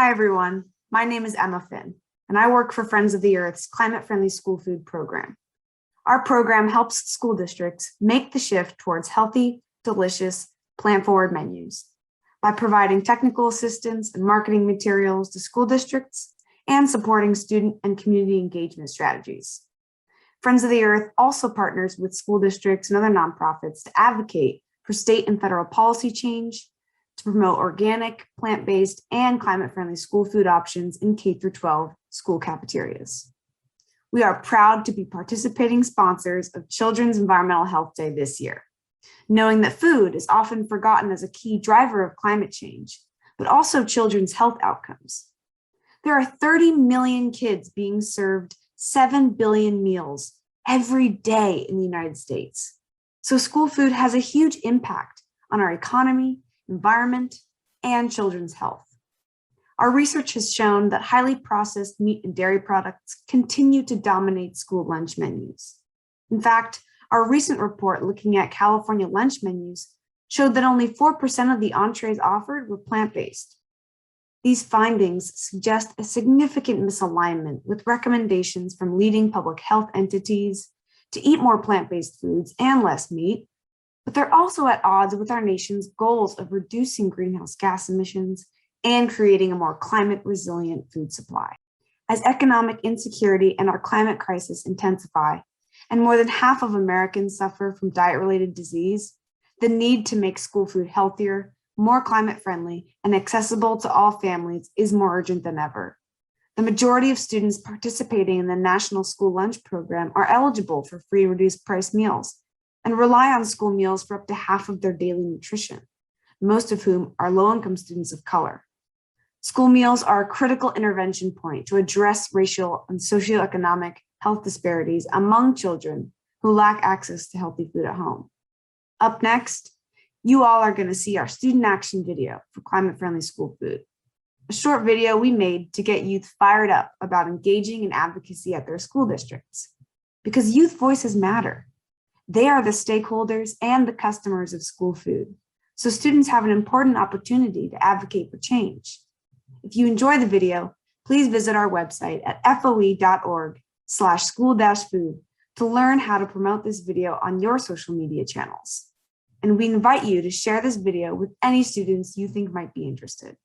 Hi, everyone. My name is Emma Finn, and I work for Friends of the Earth's climate-friendly school food program. Our program helps school districts make the shift towards healthy, delicious, plant-forward menus by providing technical assistance and marketing materials to school districts and supporting student and community engagement strategies. Friends of the Earth also partners with school districts and other nonprofits to advocate for state and federal policy change, to promote organic, plant-based, and climate-friendly school food options in K-12 school cafeterias. We are proud to be participating sponsors of Children's Environmental Health Day this year, knowing that food is often forgotten as a key driver of climate change, but also children's health outcomes. There are 30 million kids being served 7 billion meals every day in the United States. So school food has a huge impact on our economy, environment, and children's health. Our research has shown that highly processed meat and dairy products continue to dominate school lunch menus. In fact, our recent report looking at California lunch menus showed that only 4% of the entrees offered were plant-based. These findings suggest a significant misalignment with recommendations from leading public health entities to eat more plant-based foods and less meat, but they're also at odds with our nation's goals of reducing greenhouse gas emissions and creating a more climate-resilient food supply. As economic insecurity and our climate crisis intensify, and more than half of Americans suffer from diet-related disease, the need to make school food healthier, more climate-friendly, and accessible to all families is more urgent than ever. The majority of students participating in the National School Lunch Program are eligible for free reduced price meals and rely on school meals for up to half of their daily nutrition, most of whom are low-income students of color. School meals are a critical intervention point to address racial and socioeconomic health disparities among children who lack access to healthy food at home. Up next, you all are going to see our student action video for climate-friendly school food, a short video we made to get youth fired up about engaging in advocacy at their school districts. Because youth voices matter. They are the stakeholders and the customers of school food, so students have an important opportunity to advocate for change. If you enjoy the video, please visit our website at foe.org/school-food to learn how to promote this video on your social media channels. And we invite you to share this video with any students you think might be interested.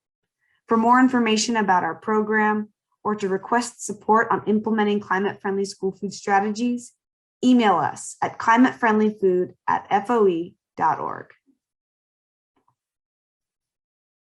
For more information about our program or to request support on implementing climate-friendly school food strategies, email us at climatefriendlyfood@foe.org.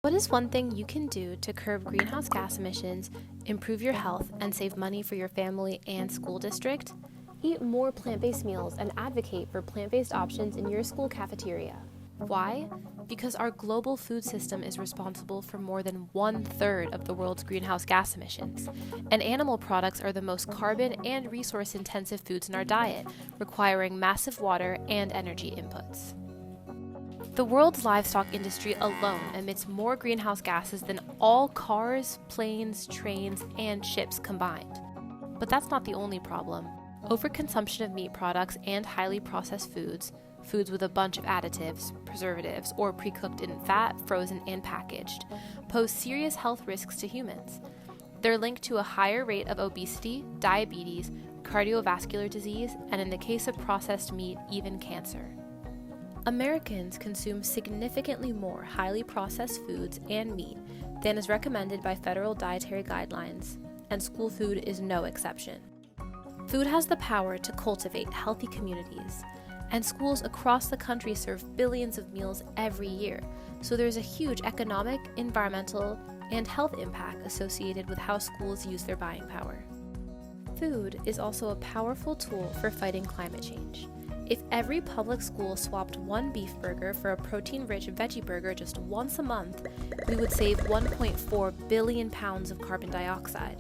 What is one thing you can do to curb greenhouse gas emissions, improve your health, and save money for your family and school district? Eat more plant-based meals and advocate for plant-based options in your school cafeteria. Why? Because our global food system is responsible for more than 1/3 of the world's greenhouse gas emissions, and animal products are the most carbon and resource-intensive foods in our diet, requiring massive water and energy inputs. The world's livestock industry alone emits more greenhouse gases than all cars, planes, trains, and ships combined. But that's not the only problem. Overconsumption of meat products and highly processed foods with a bunch of additives, preservatives, or pre-cooked in fat, frozen, and packaged, pose serious health risks to humans. They're linked to a higher rate of obesity, diabetes, cardiovascular disease, and in the case of processed meat, even cancer. Americans consume significantly more highly processed foods and meat than is recommended by federal dietary guidelines, and school food is no exception. Food has the power to cultivate healthy communities, and schools across the country serve billions of meals every year, so there's a huge economic, environmental, and health impact associated with how schools use their buying power. Food is also a powerful tool for fighting climate change. If every public school swapped one beef burger for a protein-rich veggie burger just once a month, we would save 1.4 billion pounds of carbon dioxide.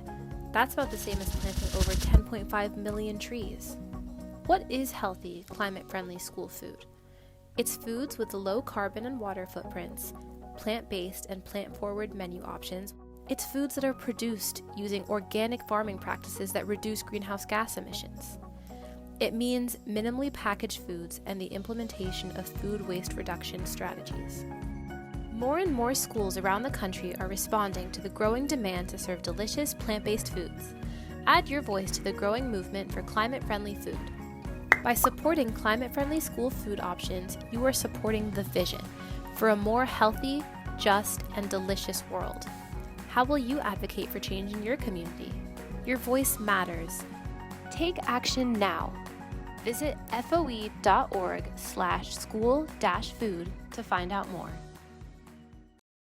That's about the same as planting over 10.5 million trees. What is healthy, climate-friendly school food? It's foods with low carbon and water footprints, plant-based and plant-forward menu options. It's foods that are produced using organic farming practices that reduce greenhouse gas emissions. It means minimally packaged foods and the implementation of food waste reduction strategies. More and more schools around the country are responding to the growing demand to serve delicious plant-based foods. Add your voice to the growing movement for climate-friendly food. By supporting climate-friendly school food options, you are supporting the vision for a more healthy, just, and delicious world. How will you advocate for change in your community? Your voice matters. Take action now. Visit foe.org/school-food to find out more.